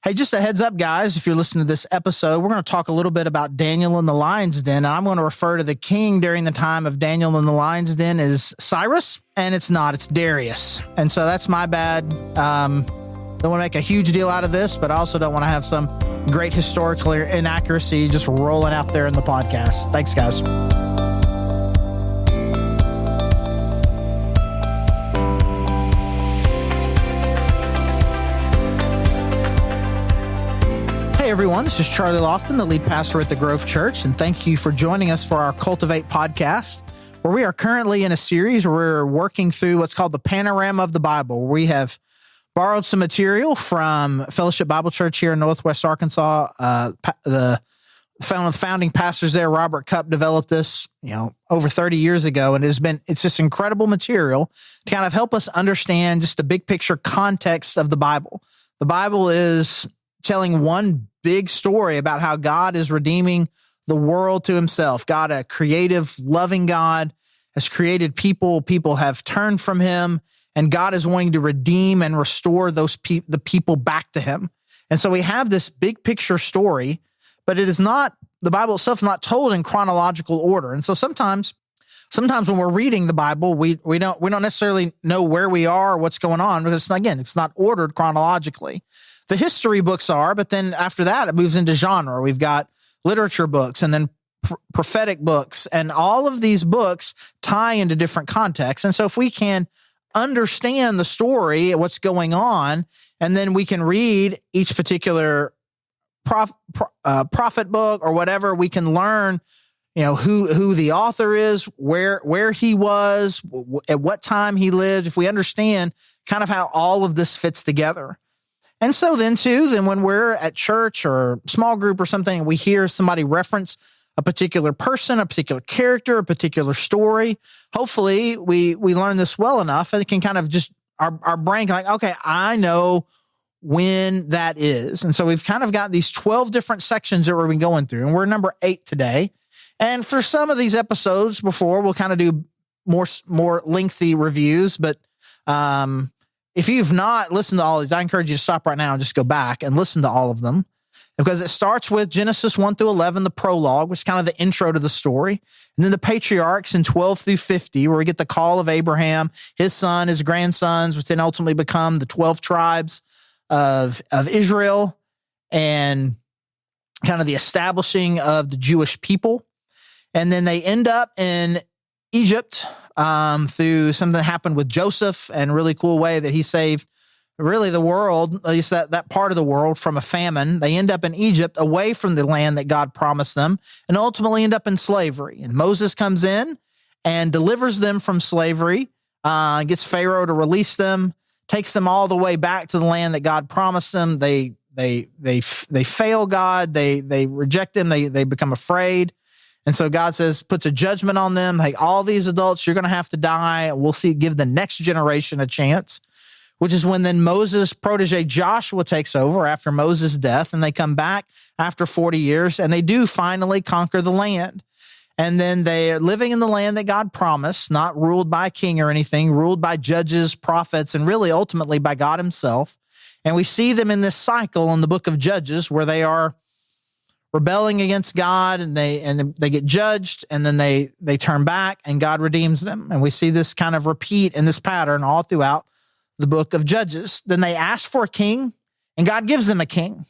Hey, just a heads up, guys, if you're listening to this episode, we're going to talk a little bit about Daniel in the lion's den. I'm going to refer to the king during the time of Daniel in the lion's den as Cyrus, and it's not, it's Darius. And so that's my bad. Don't want to make a huge deal out of this, but I also don't want to have some great historical inaccuracy just rolling out there in the podcast. Thanks, guys. Hey everyone, this is Charlie Lofton, the lead pastor at the Grove Church, and thank you for joining us for our Cultivate podcast, where we are currently in a series where we're working through what's called the Panorama of the Bible, where we have borrowed some material from Fellowship Bible Church here in Northwest Arkansas. The founding pastors there, Robert Cupp, developed this, over 30 years ago, and it's just incredible material to kind of help us understand just the big picture context of the Bible. The Bible is telling one big story about how God is redeeming the world to himself. God, a creative, loving God, has created people. People have turned from him, and God is wanting to redeem and restore the people back to him. And so we have this big picture story, but it is not, the Bible itself is not told in chronological order. And so sometimes when we're reading the Bible, we don't necessarily know where we are or what's going on, because again, it's not ordered chronologically. The history books are, but then after that, it moves into genre. We've got literature books and then prophetic books, and all of these books tie into different contexts. And so if we can understand the story, what's going on, and then we can read each particular prophet book or whatever, we can learn, who the author is, where he was, at what time he lived, if we understand kind of how all of this fits together. And so then when we're at church or small group or something, we hear somebody reference a particular person, a particular character, a particular story, hopefully we learn this well enough and it can kind of just, our brain can okay, I know when that is. And so we've kind of got these 12 different sections that we've been going through, and we're number 8 today. And for some of these episodes before, we'll kind of do more lengthy reviews, but, if you've not listened to all these, I encourage you to stop right now and just go back and listen to all of them, because it starts with Genesis 1 through 11, the prologue, which is kind of the intro to the story. And then the patriarchs in 12 through 50, where we get the call of Abraham, his son, his grandsons, which then ultimately become the 12 tribes of Israel, and kind of the establishing of the Jewish people. And then they end up in Egypt, through something that happened with Joseph, and a really cool way that he saved really the world, at least that part of the world, from a famine. They end up in Egypt, away from the land that God promised them, and ultimately end up in slavery. And Moses comes in and delivers them from slavery, gets Pharaoh to release them, takes them all the way back to the land that God promised them. They fail God. They reject him. They become afraid. And so God puts a judgment on them. Hey, all these adults, you're going to have to die. We'll give the next generation a chance, which is when then Moses' protege Joshua takes over after Moses' death, and they come back after 40 years, and they do finally conquer the land. And then they are living in the land that God promised, not ruled by a king or anything, ruled by judges, prophets, and really ultimately by God himself. And we see them in this cycle in the book of Judges, where they are rebelling against God, and they get judged, and then they turn back, and God redeems them. And we see this kind of repeat in this pattern all throughout the book of Judges. Then they ask for a king, and God gives them a king.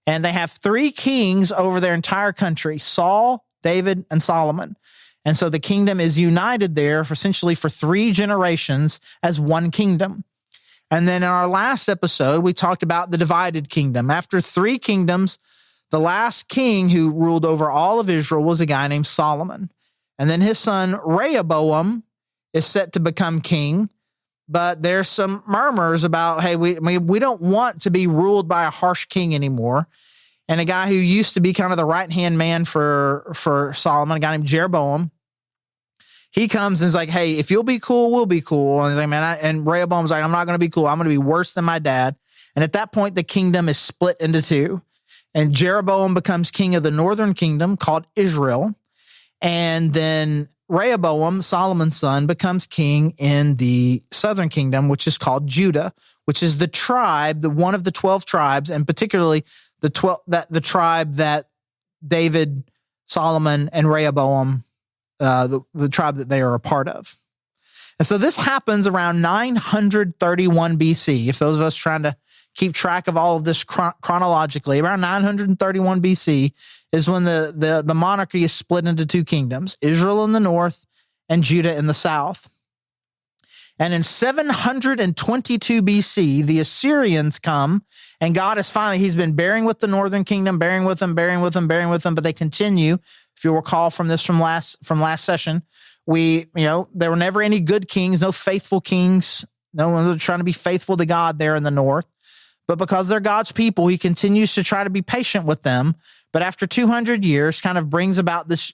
And they have 3 kings over their entire country: Saul, David, and Solomon. And so the kingdom is united there essentially for 3 generations as one kingdom. And then in our last episode, we talked about the divided kingdom. After 3 kingdoms, the last king who ruled over all of Israel was a guy named Solomon. And then his son Rehoboam is set to become king. But there's some murmurs about, hey, we don't want to be ruled by a harsh king anymore. And a guy who used to be kind of the right-hand man for Solomon, a guy named Jeroboam, he comes and is like, hey, if you'll be cool, we'll be cool. And he's like, man, and Rehoboam's like, I'm not going to be cool. I'm going to be worse than my dad. And at that point, the kingdom is split into 2. And Jeroboam becomes king of the northern kingdom called Israel. And then Rehoboam, Solomon's son, becomes king in the southern kingdom, which is called Judah, which is the tribe, one of the 12 tribes, and particularly the tribe that David, Solomon, and Rehoboam, the tribe that they are a part of. And so this happens around 931 BC. If those of us trying to keep track of all of this chronologically, around 931 BC is when the monarchy is split into two kingdoms, Israel in the north and Judah in the south. And in 722 BC, the Assyrians come, and God is he's been bearing with the northern kingdom, bearing with them, but they continue. If you'll recall from last session, there were never any good kings, no faithful kings. No one was trying to be faithful to God there in the north. But because they're God's people, he continues to try to be patient with them. But after 200 years, kind of brings about this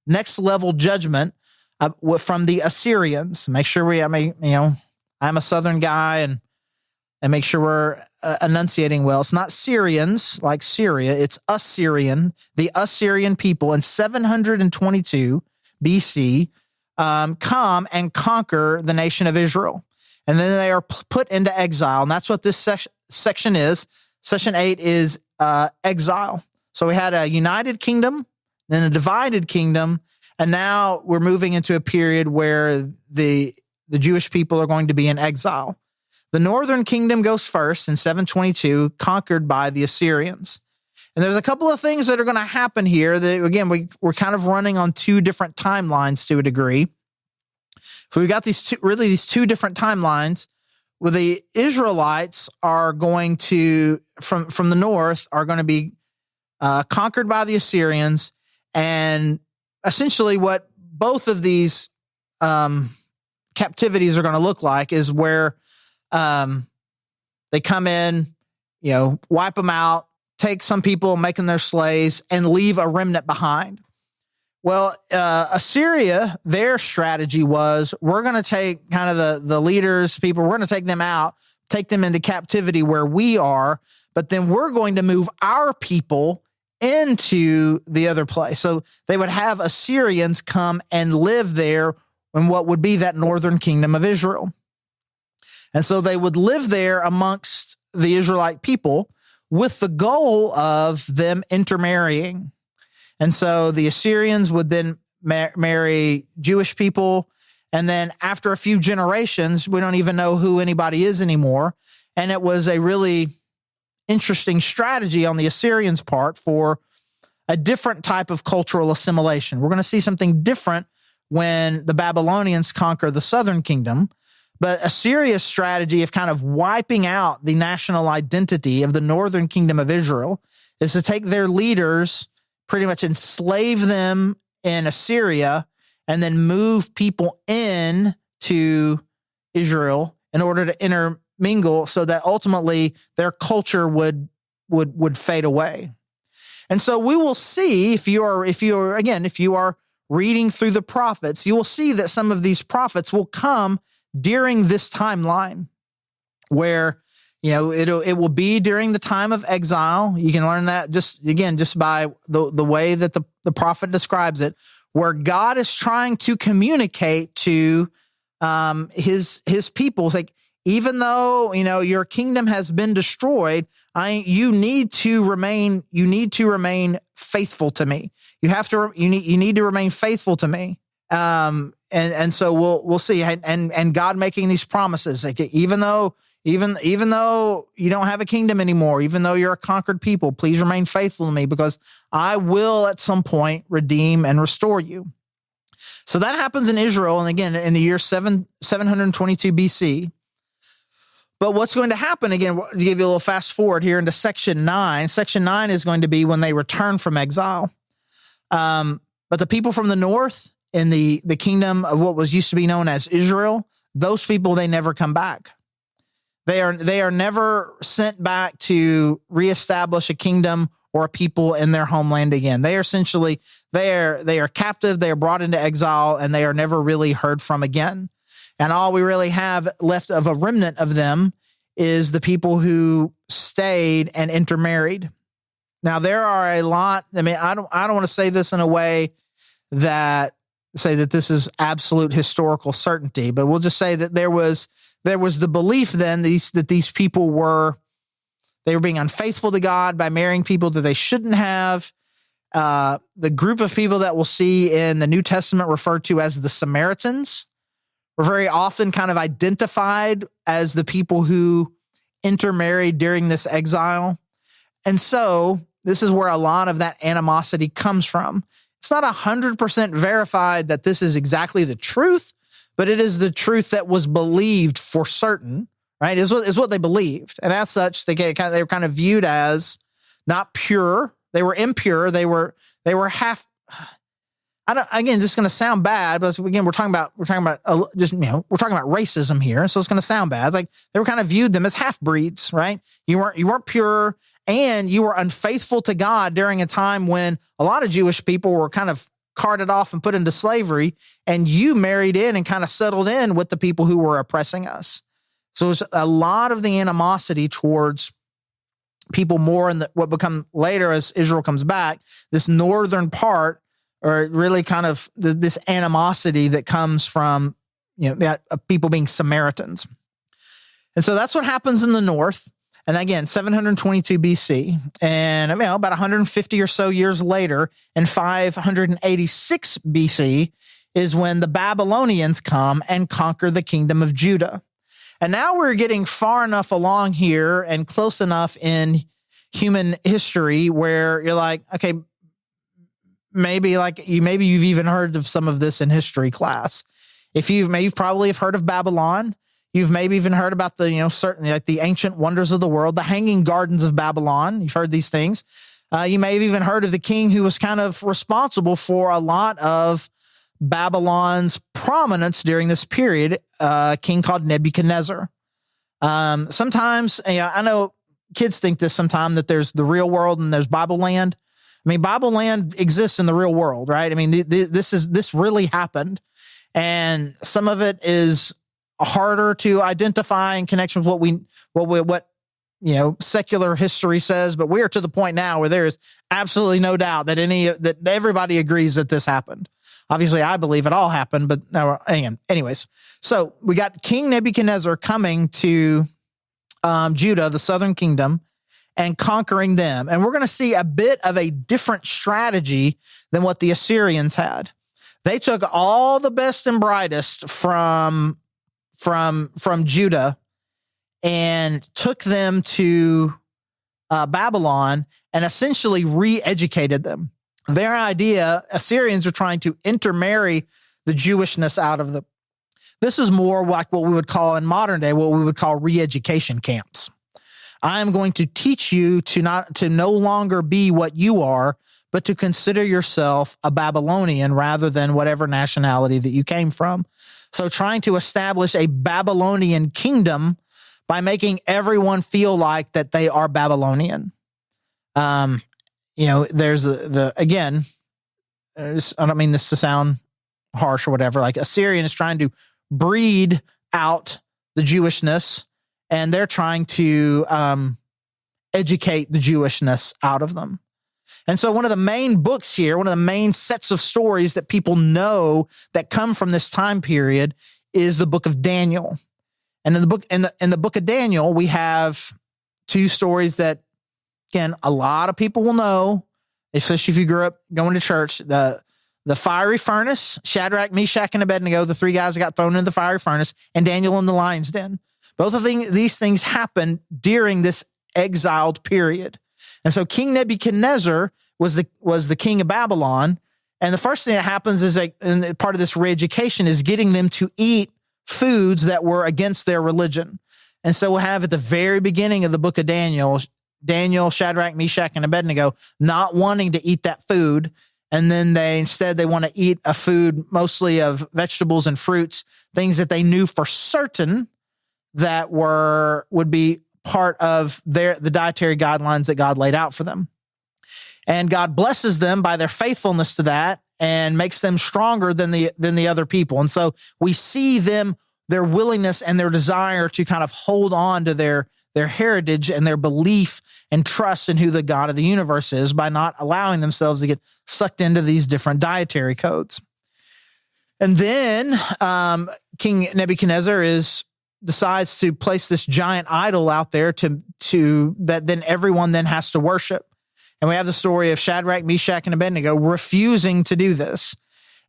next level judgment from the Assyrians. Make sure I'm a Southern guy and make sure we're enunciating well. It's not Syrians like Syria. It's Assyrian, the Assyrian people in 722 BC come and conquer the nation of Israel. And then they are put into exile. And that's what this section is. Section 8 is exile. So we had a united kingdom, then a divided kingdom, and now we're moving into a period where the Jewish people are going to be in exile. The northern kingdom goes first in 722, conquered by the Assyrians. And there's a couple of things that are going to happen here that, again, we're kind of running on two different timelines to a degree. So we've got these two different timelines where the Israelites are going to, from the north, are going to be conquered by the Assyrians. And essentially what both of these captivities are going to look like is where they come in, wipe them out, take some people, make them their slaves, and leave a remnant behind. Well, Assyria, their strategy was, we're going to take kind of the leaders, people, we're going to take them out, take them into captivity where we are, but then we're going to move our people into the other place. So they would have Assyrians come and live there in what would be that northern kingdom of Israel. And so they would live there amongst the Israelite people with the goal of them intermarrying. And so the Assyrians would then marry Jewish people. And then after a few generations, we don't even know who anybody is anymore. And it was a really interesting strategy on the Assyrians' part for a different type of cultural assimilation. We're going to see something different when the Babylonians conquer the southern kingdom. But Assyria's strategy of kind of wiping out the national identity of the northern kingdom of Israel is to take their leaders, pretty much enslave them in Assyria, and then move people in to Israel in order to intermingle so that ultimately their culture would fade away. And so we will see, if you are reading through the prophets, you will see that some of these prophets will come during this timeline where, it will be during the time of exile. You can learn that just by the way that the prophet describes it, where God is trying to communicate to his people. It's like, even though, your kingdom has been destroyed, you need to remain faithful to me. You need to remain faithful to me. And so we'll see. And God making these promises, like, even though you don't have a kingdom anymore, even though you're a conquered people, please remain faithful to me, because I will at some point redeem and restore you. So that happens in Israel. And again, in the year 722 BC. But what's going to happen, again, to give you a little fast forward here into section 9. Section 9 is going to be when they return from exile. But the people from the north in the kingdom of what was used to be known as Israel, those people, they never come back. They are never sent back to reestablish a kingdom or a people in their homeland again. They are essentially, they are captive, they are brought into exile, and they are never really heard from again. And all we really have left of a remnant of them is the people who stayed and intermarried. Now, there are a lot. I mean, I don't want to say this in a way that this is absolute historical certainty, but we'll just say that there was there was the belief then that these people were being unfaithful to God by marrying people that they shouldn't have. The group of people that we'll see in the New Testament referred to as the Samaritans were very often kind of identified as the people who intermarried during this exile. And so this is where a lot of that animosity comes from. It's not 100% verified that this is exactly the truth, but it is the truth that was believed for certain, right? Is what they believed. And as such, they were kind of viewed as not pure. They were impure. They were half. Again, this is going to sound bad, but again, we're talking about racism here, so it's going to sound bad. It's like they were kind of viewed them as half breeds, right? You weren't pure, and you were unfaithful to God during a time when a lot of Jewish people were kind of carted off and put into slavery, and you married in and kind of settled in with the people who were oppressing us. So it's a lot of the animosity towards people more in what become later as Israel comes back, this northern part, or really kind of this animosity that comes from, people being Samaritans. And so that's what happens in the north. And again, 722 BC. And about 150 or so years later, in 586 BC, is when the Babylonians come and conquer the kingdom of Judah. And now we're getting far enough along here and close enough in human history where you're like, okay, maybe you've even heard of some of this in history class. You've probably have heard of Babylon. You've maybe even heard about certainly like the ancient wonders of the world, the hanging gardens of Babylon. You've heard these things. You may have even heard of the king who was kind of responsible for a lot of Babylon's prominence during this period, a king called Nebuchadnezzar. Sometimes, I know kids think this sometimes, that there's the real world and there's Bible land. I mean, Bible land exists in the real world, right? I mean, this really happened, and some of it is harder to identify in connection with what secular history says. But we are to the point now where there is absolutely no doubt that everybody agrees that this happened. Obviously, I believe it all happened, but now, anyways. So we got King Nebuchadnezzar coming to Judah, the southern kingdom, and conquering them. And we're going to see a bit of a different strategy than what the Assyrians had. They took all the best and brightest from Judah and took them to Babylon and essentially re-educated them. Their idea, Assyrians are trying to intermarry the Jewishness out of them. This is more like what we would call in modern day, what we would call re-education camps. I am going to teach you to no longer be what you are, but to consider yourself a Babylonian rather than whatever nationality that you came from. So trying to establish a Babylonian kingdom by making everyone feel like that they are Babylonian. There's I don't mean this to sound harsh or whatever, like Assyrian is trying to breed out the Jewishness, and they're trying to educate the Jewishness out of them. And so one of the main books here, one of the main sets of stories that people know that come from this time period is the book of Daniel. And in the book of Daniel, we have two stories that, again, a lot of people will know, especially if you grew up going to church. The fiery furnace, Shadrach, Meshach, and Abednego, the three guys that got thrown into the fiery furnace, and Daniel in the lion's den. Both of these things happened during this exiled period. And so King Nebuchadnezzar was the king of Babylon. And the first thing that happens is and part of this re-education is getting them to eat foods that were against their religion. And so we'll have at the very beginning of the book of Daniel, Shadrach, Meshach, and Abednego not wanting to eat that food. And then they want to eat a food mostly of vegetables and fruits, things that they knew for certain that would be part of the dietary guidelines that God laid out for them. And God blesses them by their faithfulness to that and makes them stronger than the other people. And so we see their willingness and their desire to kind of hold on to their heritage and their belief and trust in who the God of the universe is by not allowing themselves to get sucked into these different dietary codes. And then King Nebuchadnezzar is decides to place this giant idol out there to that then everyone then has to worship. And we have the story of Shadrach, Meshach, and Abednego refusing to do this.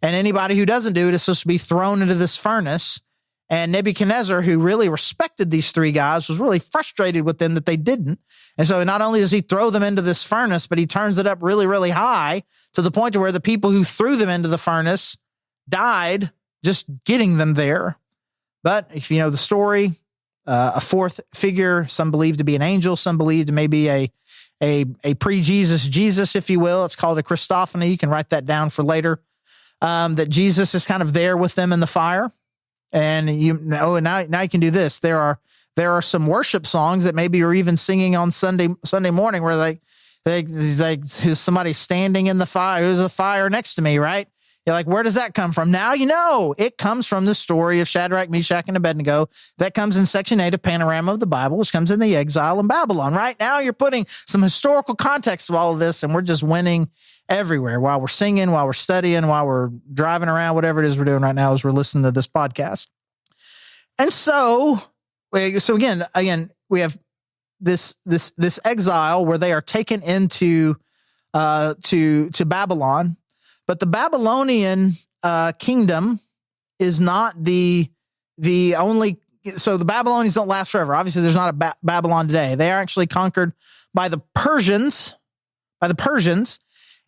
And anybody who doesn't do it is supposed to be thrown into this furnace. And Nebuchadnezzar, who really respected these three guys, was really frustrated with them that they didn't. And so not only does he throw them into this furnace, but he turns it up really, really high to the point to where the people who threw them into the furnace died just getting them there. But if you know the story, a fourth figure, some believe to be an angel, some believe to maybe a pre-Jesus Jesus, if you will. It's called a Christophany. You can write that down for later. That Jesus is kind of there with them in the fire. And now you can do this. There are some worship songs that maybe you're even singing on Sunday morning where who's somebody standing in the fire, there's a fire next to me, right? You're like, where does that come from? Now you know it comes from the story of Shadrach, Meshach, and Abednego. That comes in section 8 of Panorama of the Bible, which comes in the Exile in Babylon. Right now you're putting some historical context to all of this, and we're just winning everywhere while we're singing, while we're studying, while we're driving around, whatever it is we're doing right now as we're listening to this podcast. And so again, we have this exile where they are taken into to Babylon, but the Babylonian kingdom is not the only. So the Babylonians don't last forever. Obviously, there's not a Babylon today. They are actually conquered by the Persians,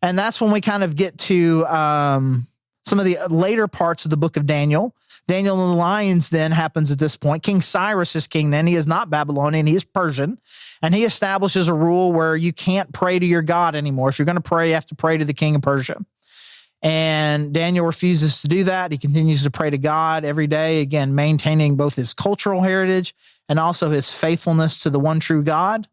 and that's when we kind of get to some of the later parts of the book of Daniel. Daniel and the lions then happens at this point. King Cyrus is king then. He is not Babylonian. He is Persian. And he establishes a rule where you can't pray to your God anymore. If you're going to pray, you have to pray to the king of Persia. And Daniel refuses to do that. He continues to pray to God every day, again, maintaining both his cultural heritage and also his faithfulness to the one true God.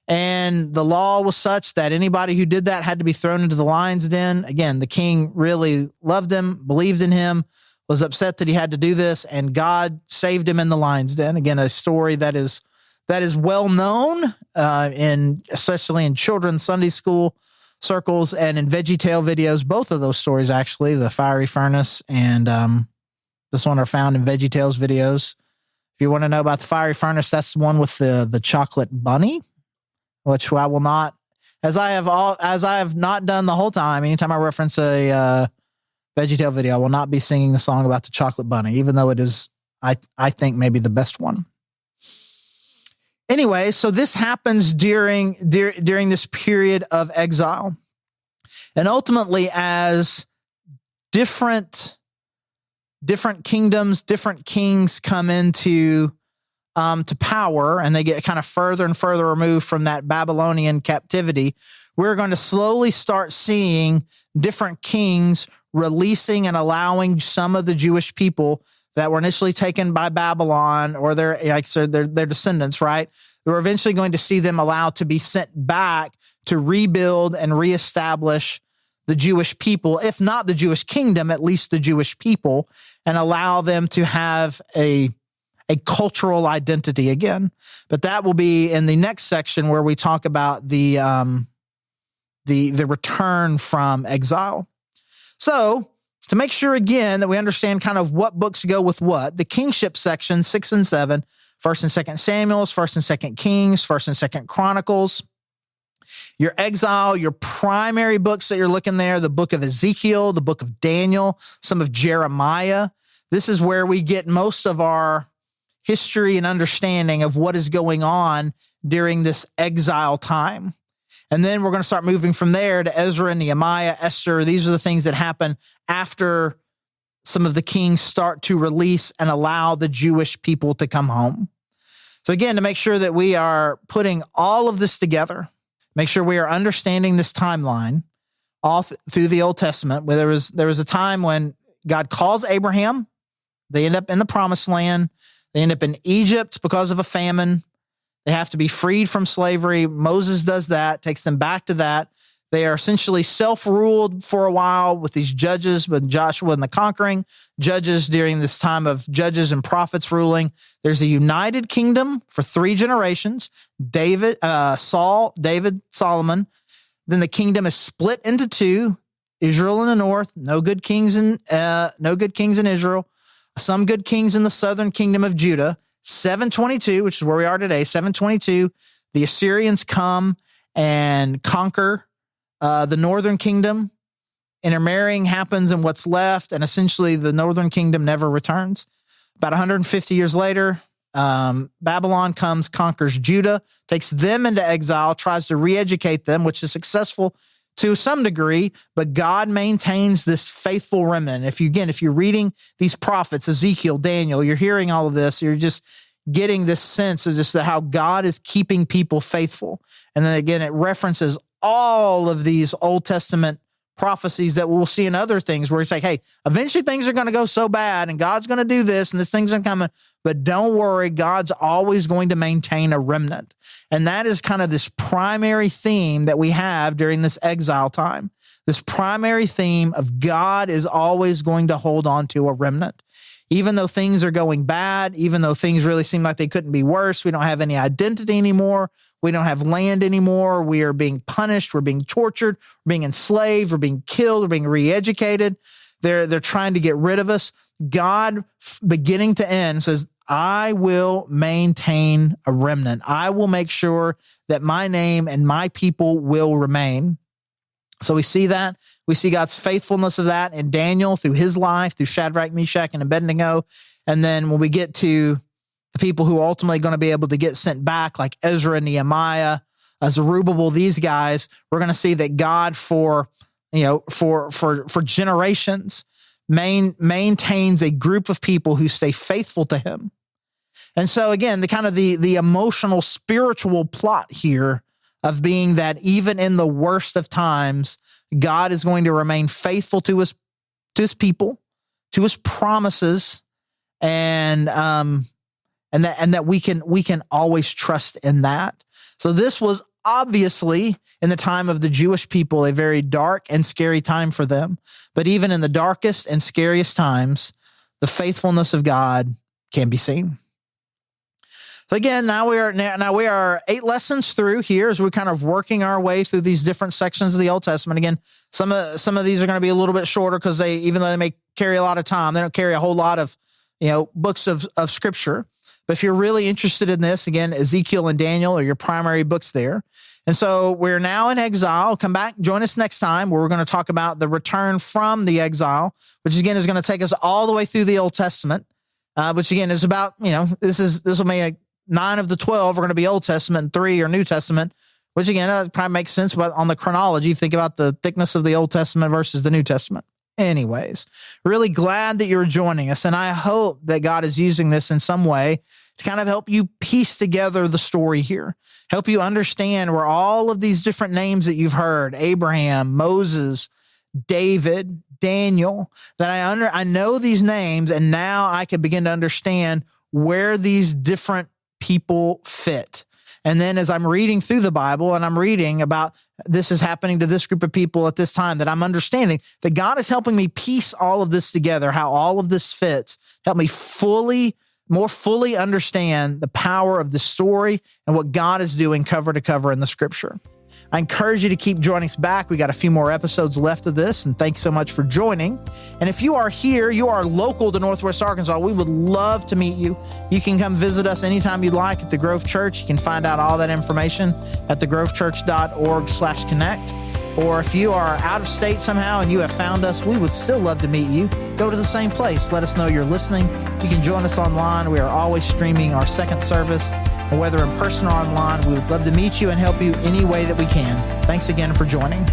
And the law was such that anybody who did that had to be thrown into the lion's den. Again, the king really loved him, believed in him, was upset that he had to do this, and God saved him in the lion's den. Again, a story that is well known, especially in children's Sunday school circles and in VeggieTale videos. Both of those stories, actually, the fiery furnace and this one are found in VeggieTale's videos. If you want to know about the fiery furnace, that's the one with the chocolate bunny, which I will not, as I have not done the whole time. Anytime I reference a VeggieTale video, I will not be singing the song about the chocolate bunny, even though it is, I think, maybe the best one. Anyway, so this happens during this period of exile. And ultimately, as different kingdoms, different kings come into to power, and they get kind of further and further removed from that Babylonian captivity, we're going to slowly start seeing different kings releasing and allowing some of the Jewish people that were initially taken by Babylon or their descendants, right? We're eventually going to see them allowed to be sent back to rebuild and reestablish the Jewish people, if not the Jewish kingdom, at least the Jewish people, and allow them to have a cultural identity again. But that will be in the next section where we talk about the return from exile. So to make sure, again, that we understand kind of what books go with what, the kingship section, 6 and 7, 1st and 2nd Samuels, 1st and 2nd Kings, 1st and 2nd Chronicles. Your exile, your primary books that you're looking there, the book of Ezekiel, the book of Daniel, some of Jeremiah. This is where we get most of our history and understanding of what is going on during this exile time. And then we're going to start moving from there to Ezra, Nehemiah, Esther. These are the things that happen after some of the kings start to release and allow the Jewish people to come home. So again, to make sure that we are putting all of this together, make sure we are understanding this timeline all through the Old Testament, where there was a time when God calls Abraham. They end up in the promised land. They end up in Egypt because of a famine. They have to be freed from slavery. Moses does that, takes them back to that. They are essentially self-ruled for a while with these judges, with Joshua and the conquering judges during this time of judges and prophets ruling. There's a united kingdom for 3 generations, Solomon. Then the kingdom is split into 2, Israel in the north, no good kings in Israel, some good kings in the southern kingdom of Judah. 722, which is where we are today, 722, the Assyrians come and conquer the northern kingdom. Intermarrying happens in what's left, and essentially the northern kingdom never returns. About 150 years later, Babylon comes, conquers Judah, takes them into exile, tries to re-educate them, which is successful to some degree, but God maintains this faithful remnant. If you're reading these prophets, Ezekiel, Daniel, you're hearing all of this, you're just getting this sense of just how God is keeping people faithful. And then again, it references all of these Old Testament prophecies that we'll see in other things where it's like, hey, eventually things are going to go so bad and God's going to do this and this thing's going to come. But don't worry, God's always going to maintain a remnant. And that is kind of this primary theme that we have during this exile time. This primary theme of God is always going to hold on to a remnant. Even though things are going bad, even though things really seem like they couldn't be worse, we don't have any identity anymore. We don't have land anymore. We are being punished. We're being tortured. We're being enslaved. We're being killed. We're being re-educated. They're trying to get rid of us. God, beginning to end, says, I will maintain a remnant. I will make sure that my name and my people will remain. So we see that. We see God's faithfulness of that in Daniel through his life, through Shadrach, Meshach, and Abednego. And then when we get to the people who are ultimately going to be able to get sent back, like Ezra, Nehemiah, Zerubbabel, these guys, we're going to see that God for generations maintains a group of people who stay faithful to him. And so again, the emotional, spiritual plot here of being that even in the worst of times, God is going to remain faithful to his people, to his promises, and that we can always trust in that. So this was obviously in the time of the Jewish people a very dark and scary time for them. But even in the darkest and scariest times, the faithfulness of God can be seen. So again, now we are 8 lessons through here as we're kind of working our way through these different sections of the Old Testament. Again, some of these are going to be a little bit shorter because even though they may carry a lot of time, they don't carry a whole lot of books of scripture. But if you're really interested in this, again, Ezekiel and Daniel are your primary books there. And so we're now in exile. Come back, join us next time where we're going to talk about the return from the exile, which again is going to take us all the way through the Old Testament, which again is about, this will make 9 of the 12 are going to be Old Testament and 3 are New Testament, which again, probably makes sense but on the chronology. Think about the thickness of the Old Testament versus the New Testament. Anyways, really glad that you're joining us. And I hope that God is using this in some way to kind of help you piece together the story here, help you understand where all of these different names that you've heard, Abraham, Moses, David, Daniel, that I know these names, and now I can begin to understand where these different people fit. And then as I'm reading through the Bible and I'm reading about this is happening to this group of people at this time, that I'm understanding that God is helping me piece all of this together, how all of this fits, help me more fully understand the power of the story and what God is doing cover to cover in the scripture. I encourage you to keep joining us back. We got a few more episodes left of this, and thanks so much for joining. And if you are here, you are local to Northwest Arkansas, we would love to meet you. You can come visit us anytime you'd like at the Grove Church. You can find out all that information at thegrovechurch.org/connect. Or if you are out of state somehow and you have found us, we would still love to meet you. Go to the same place. Let us know you're listening. You can join us online. We are always streaming our second service. And whether in person or online, we would love to meet you and help you any way that we can. Thanks again for joining.